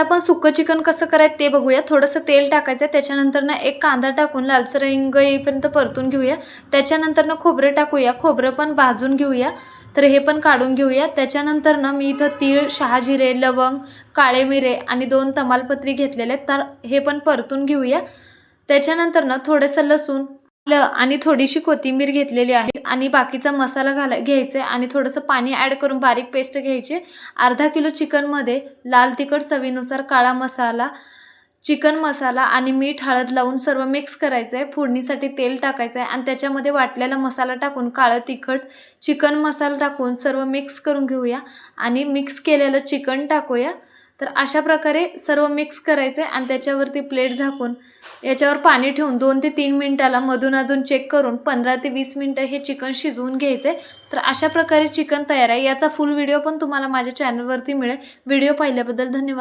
आपण सुक्कं चिकन कसं करायचं ते बघूया। थोडंसं तेल टाकायचं, त्याच्यानंतर ना एक कांदा टाकून लालसर रंग येईपर्यंत परतून घेऊया। त्याच्यानंतर ना खोबरं टाकूया, खोबरं पण भाजून घेऊया। तर हे पण काढून घेऊया। त्याच्यानंतर ना मी इथं तीळ, शहाजिरे, लवंग, काळे मिरे आणि 2 तमालपत्री घेतलेले आहेत, तर हे पण परतून घेऊया। त्याच्यानंतर ना थोडंसं लसूण आणि थोडीशी कोथिंबीर घेतलेली आहे आणि बाकीचा मसाला घ्यायचा आणि थोडंसं पाणी ॲड करून बारीक पेस्ट घ्यायची। अर्धा किलो चिकनमध्ये लाल तिखट चवीनुसार, काळा मसाला, चिकन मसाला आणि मीठ, हळद लावून सर्व मिक्स करायचं आहे। फोडणीसाठी तेल टाकायचं आहे आणि त्याच्यामध्ये वाटलेला मसाला टाकून काळं तिखट, चिकन मसाला टाकून सर्व मिक्स करून घेऊया आणि मिक्स केलेलं चिकन टाकूया। तर अशा प्रकारे सर्व मिक्स करायचं आहे आणि त्याच्यावरती प्लेट झाकून याच्यावर पाणी ठेवून 2 ते 3 मिनिटाला मधून चेक करून 15 ते 20 मिनिटं हे चिकन शिजवून घ्यायचे। तर अशा प्रकारे चिकन तयार आहे। याचा फुल व्हिडिओ पण तुम्हाला माझ्या चॅनलवरती मिळेल। व्हिडिओ पाहिल्याबद्दल धन्यवाद।